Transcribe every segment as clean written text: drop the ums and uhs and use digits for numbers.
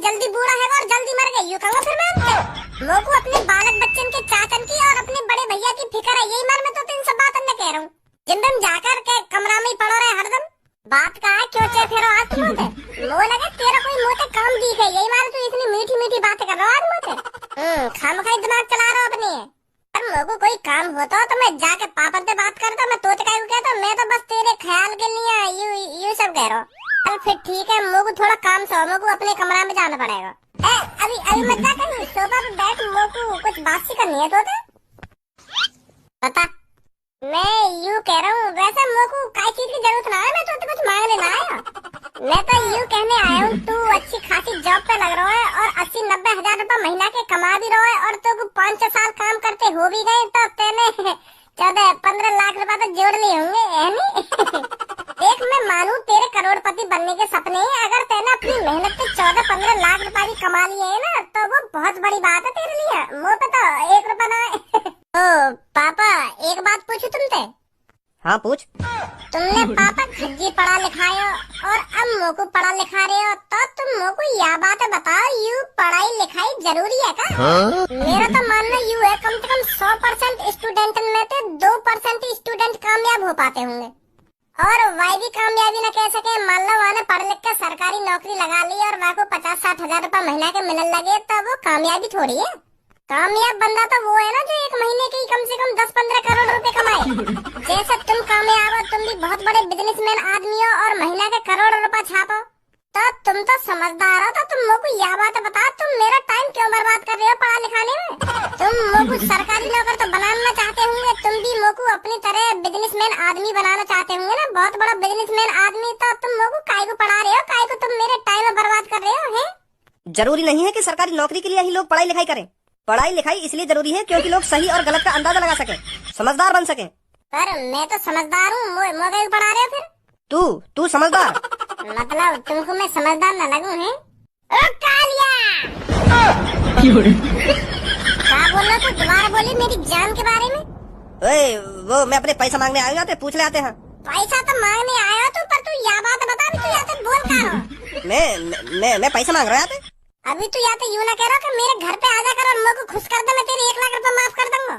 जल्दी बूढ़ा है और जल्दी मर गई, यूँ कहूँगा फिर मैं उनके। मोको अपने बालक बच्चन के चाचन की और अपने बड़े भैया की फिक्र है, यही मार मैं तो तीन सब बात अंदर कह रहा हूँ। जिन दिन जाकर के कमरा में ही पड़ो रहे हरदम, बात का है क्यों चे फेरो आज तुम होते। वो लगे तेरा कोई मोटे काम दिखे, यही मारे तू इतनी मीठी मीठी बातें कर रहा आज मोटे। खामखाई दिमाग चला रहा अपनी। पर मोको कोई काम होता तो मैं जाके पापा से बात करता, मैं तो क्या कहता, मैं तो बस तेरे ख्याल के लिए यू सब कह रहा हूँ। चल फिर ठीक है, मोको थोड़ा काम से मोको अपने कमरा में जाना पड़ेगा। अभी मत जा कहीं, सोफा पे बैठ, मोको कुछ बात सी करनी है तो बता। मैं यूँ कह रहा हूँ, वैसे मोको काय चीज की जरूरत ना है, मैं तो कुछ मांग लेना आया। मैं तो यूँ कहने आया हूँ, तू अच्छी खासी जॉब पे लग रहा है और 80-90 हजार रुपए महीना के कमा भी रहा है और तो 5-6 साल काम करते हो भी गए तो तेने 14-15 लाख रुपए तो जोड़ लिए होंगे, है नी? देख मैं मानू तेरे करोड़पति बनने के सपने हैं, अगर तेने अपनी मेहनत से 14-15 लाख रुपए भी कमा लिए है ना, तो वो बहुत बड़ी बात है तेरे लिए। मुँह पे तो 1 रुपया ना है। ओ पापा, एक बात पूछू तुमसे? हाँ पूछ। तुमने पापा खज्जी पढ़ा लिखाए और अब मोको पढ़ा लिखा रहे हो, तो तुम मोको यह बात बताओ, यू पढ़ाई लिखाई जरूरी है का? मेरा तो मानना यू है, कम से कम 100% स्टूडेंट में से 2% स्टूडेंट कामयाब हो पाते होंगे। और वही भी कामयाबी न कह सके, मान लो वहाँ पढ़ लिख कर सरकारी नौकरी लगा ली और वहाँ को 50-60 हजार रुपए महीना के मिलने लगे, तो वो कामयाबी थोड़ी है। कामयाब बंदा तो वो है ना जो 1 महीने के कम से कम 10-15 करोड़ रुपए कमाए। जैसे तुम कामयाब हो, तुम भी बहुत बड़े बिजनेसमैन आदमी हो और महीना के करोड़ रुपए छापो, तो तुम तो समझदार हो। तो तुम मोको यह बात बता, तुम मेरा टाइम क्यों बर्बाद कर रहे हो पढ़ा लिखाने में? तुम मोको सरकारी नौकर तो बनाना चाहते होंगे, तुम भी मोको अपनी तरह बिजनेसमैन आदमी बनाना चाहते होंगे ना, बहुत बड़ा बिजनेसमैन आदमी। तो तुम मोको काय को पढ़ा रहे हो, काय को तुम मेरे टाइम बर्बाद कर रहे हो? है जरूरी नहीं है कि सरकारी नौकरी के लिए ही लोग पढ़ाई लिखाई करें। पढ़ाई लिखाई इसलिए जरूरी है क्योंकि लोग सही और गलत का अंदाजा लगा सके, समझदार बन सके। पर मैं तो समझदार हूँ, मोगे पढ़ा रहे हो फिर? तू समझदार? मतलब तुमको मैं समझदार न लगूं है? ओ कालिया! क्या बोल रहा तू? दोबारा बोली मेरी जान के बारे में। ओए वो मैं अपने पैसा मांगने आए थे, पूछ ले आते हैं। पैसा तो मांगने आया तू, पर तू यह बात बता भी, तू यहाँ से बोल क्या रहा? मैं पैसा मांग रहा था। अभी तू या तो यूँ ना कह रहा कि मेरे घर पे आ जाकर और मेरे को खुश कर दे, मैं तेरे 1 लाख रुपए माफ कर दूंगा।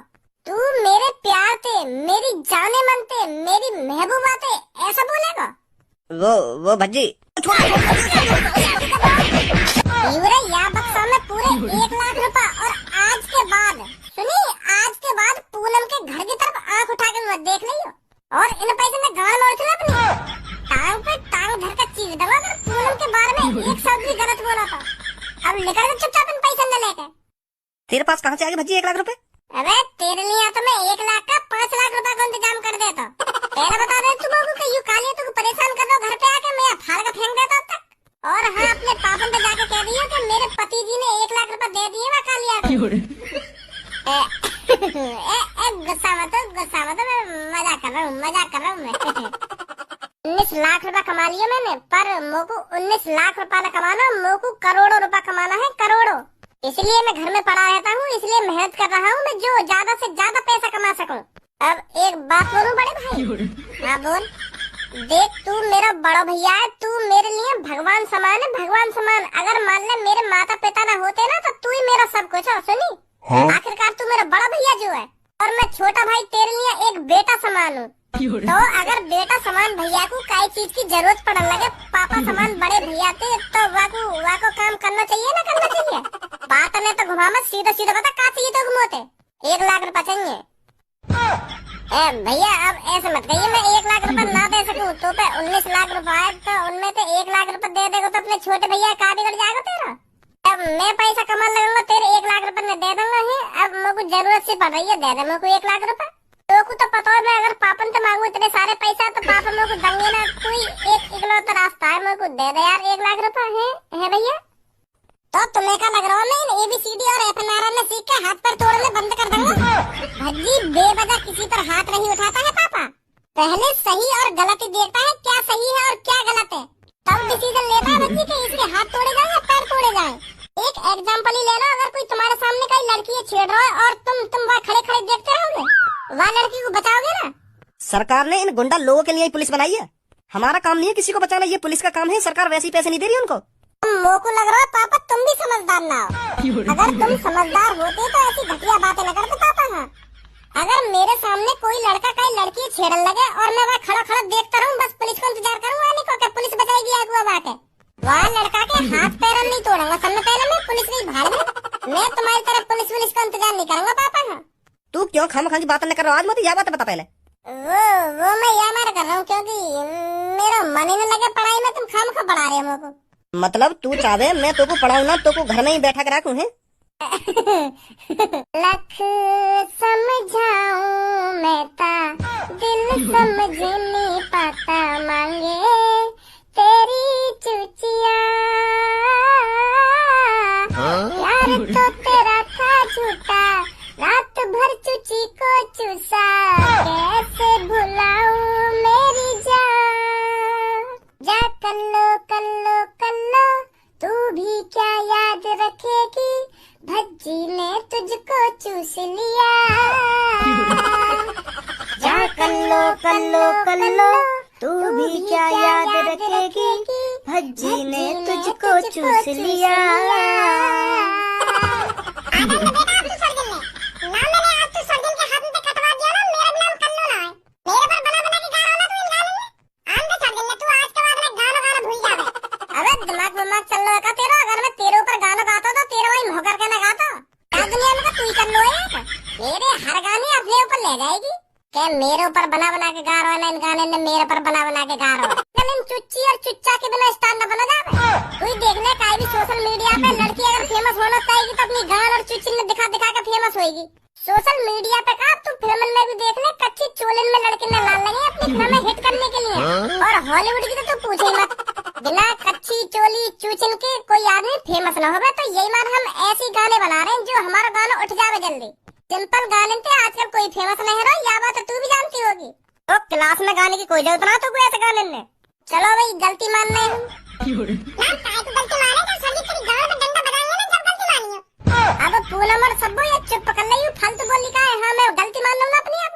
तू मेरे प्यार थे, मेरी जाने मन थे, मेरी महबूबा थे, ऐसा बोलेगा? वो भज्जी यूरे या बक्सा में पूरे 1 लाख रुपए, और आज के बाद सुनी, आज के बाद पूनम के घर की तरफ आंख उठा के मत देख लियो, और इन पैसे में गाड़ मोड़ चला अपनी टांग पे टांग धर कर चीज दबा। अगर पूनम के बारे में एक शब्द भी गलत बोला था, अब निकल के चुपचाप इन पैसे न लेके। तेरे पास कहाँ से आगे भज्जी 1 लाख रुपए? अबे तेरे लिए तो मैं 1 लाख का 5 लाख रुपए का इंतजाम कर देता। पहले बता रहे तुमको कि यू कालिया तुमको परेशान कर रहा हो, घर पे आके मैं फाड़ का फेंक देता अब तक। और हाँ, अपने पापा पे जाके कह दिया कि मेरे पति जी ने 1 लाख रुपए दे दिए मैं कालिया को। गुस्सा मत, मैं मजाक कर रहा हूँ मैं। 19 लाख रुपए कमा लिया मैंने, पर मोको 19 लाख रुपए न कमाना, मोको करोड़ों रुपए कमाना है, करोड़ों। इसलिए मैं घर में पड़ा रहता हूँ, इसलिए मेहनत कर रहा हूँ मैं, जो ज्यादा से ज्यादा पैसा कमा सकूं। अब एक बात बोलूं बड़े भाई? हाँ बोल। देख तू मेरा बड़ा भैया है, तू मेरे लिए भगवान समान है, भगवान समान। अगर मान ले मेरे माता पिता न होते ना, तो तू ही मेरा सब कुछ है, सुनी? आखिरकार तू मेरा बड़ा भैया जो है, और मैं छोटा भाई तेरे लिए एक बेटा समान हूँ। तो अगर बेटा समान भैया को काई चीज की जरूरत पड़ने लगे, पापा समान बड़े भैया थे, तो वाको काम करना चाहिए ना, करना चाहिए? बात ने तो घुमा मत, सीधा सीधा बता का चाहिए तो घुमोते। 1 लाख रुपए चाहिए? भैया अब ऐसे मत कहिए, मैं 1 लाख रुपए ना दे सकूं, तो पे 19 लाख रुपए है, तो उनमें से 1 लाख रुपए दे देगा तो अपने छोटे भैया का बिगड़ जाएगा तेरा। अब मैं पैसा कमाने लगूंगा, तेरे 1 लाख रुपए में दे दूंगा ही। अब मेरे को जरूरत सी पड़ रही है, दे दे मेरे को 1 लाख रुपए। तो पता है मैं अगर पापन से मांगू इतने सारे पैसा, तो पापा मेरे को देंगे ना। कोई एक इकलौता रास्ता है, मेरे को दे दे यार 1 लाख रुपए। है भैया? तो तुम्हें क्या लग रहा है मैं ABCD और FNR सीख के हाथ पर तोड़ने बंद कर दूंगा? भज्जी बेवजह किसी पर हाथ नहीं उठाता है पापा, पहले सही और गलत देखता है, क्या सही है और क्या गलत है, तब डिसीजन लेता है भज्जी कि इसके हाथ तोड़े जाए या पैर तोड़े जाए। एक एग्जाम्पल ही लेना, अगर कोई तुम्हारे सामने कोई लड़की छेड़ रहा है और तुम वहाँ खड़े खड़े देखते रहोगे, वहाँ लड़की को बचाओगे ना? सरकार ने इन गुंडा लोगों के लिए ही पुलिस बनाई है, हमारा काम नहीं है किसी को बचाना, ये पुलिस का काम है। सरकार वैसे ही पैसे नहीं दे रही उनको। मोको लग रहा है पापा तुम भी समझदार ना हो। अगर तुम समझदार होते तो ऐसी घटिया बातें न करते पापा। हाँ, अगर मेरे सामने कोई लड़का कहीं लड़की छेड़न लगे और मैं वहाँ खड़ा खड़ा देखता रहूं, बस पुलिस को इंतजार करूं आने को, क्या पुलिस बचाएगी अगुआ बात है। वहाँ लड़का के हाथ पैर नहीं तोड़ूंगा, सबसे पहले मैं पुलिस की भाड़ में। मैं तुम्हारी तरह पुलिस का इंतजार नहीं करूंगा पापा। हाँ, तू क्यों खामखा की बात न कर रहा? आज मुझे यह बात बता पहले। वो मैं यह मार कर रहा हूँ क्योंकि मेरा मन ही न लगे पढ़ाई में, तुम खामखा पढ़ा रहे हो मेरे को। मतलब तू चाहे मैं तो को पढ़ाऊं ना, तो को घर में ही बैठा कर रखूं है? लख समझाऊं मैं ता दिल समझ नहीं पाता, मांगे तेरी चुचिया। यार तो तेरा था झूठा, रात भर चुची को चूसा, कैसे भुलाऊं मेरी जान। जा कल्लो कल्लो कल्लो, तू भी क्या याद रखेगी, भज्जी ने तुझको चूस लिया। जा कल्लो कल्लो कल्लो, तू भी क्या याद रखेगी, भज्जी ने तुझको चूस लिया। दिमाग विमाग चल रहा है तेरा? अगर मैं तेरे ऊपर गाना गाता तो तेरे वही भौकर के ना गाता। क्या दुनिया में तू ही कर लो है? मेरे हर गाने अपने ऊपर ले जाएगी क्या? मेरे ऊपर बना के गा रहा है ना, इन गाने ने मेरे पर बना के गा रहा है। चल इन चुच्ची और चुच्चा के बिना स्टार न बना जाए। तू देखने का भी सोशल मीडिया पे लड़की अगर फेमस होना चाहेगी तो अपनी गान और चुच्ची में दिखा के फेमस होगी। सोशल मीडिया पे का तू फिल्म में भी देख ले, कच्ची चोलन में लड़के ने लाल लगे अपनी फिल्म हिट करने के लिए। और हॉलीवुड की तो तू पूछे ही मत, बिना कच्ची चोली चूचन के कोई आदमी फेमस न होगा। तो यही बात हम ऐसे गाने बना रहे हैं जो हमारा गाना उठ जावे जल्दी। सिंपल गाने थे, आजकल कोई फेमस नहीं रहा, यह बात तू भी जानती होगी। तो क्लास में गाने की कोई जरूरत ना तो कोई ऐसे गाने ने। चलो भाई गलती मान रहे हम। अब पूनम और सब्बो ये चुप कर ले, फालतू बोली का है। हाँ मैं गलती मान लूंगा अपनी। अब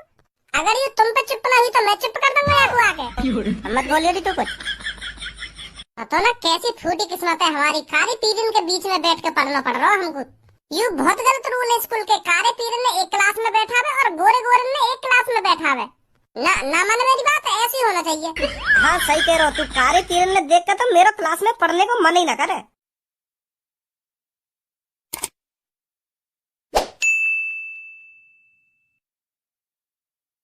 अगर ये तुम पे चुप ना हुई तो मैं चुप कर दूंगा या आके। मत बोलिए तू कुछ। तो ना कैसी फूटी किस्मत है हमारी, खारी पीरियड के बीच में बैठ के पढ़ना पड़ रहा हमको। यू बहुत गलत रूल है स्कूल के। कारे पीरियड ने एक क्लास में बैठा है और गोरे ने एक क्लास में बैठा है। ना माने मेरी बात, ऐसी होना चाहिए। हाँ सही कह रहा हो तू। कारे पीरियड ने देख कर तो मेरा क्लास में पढ़ने को मन ही ना करे।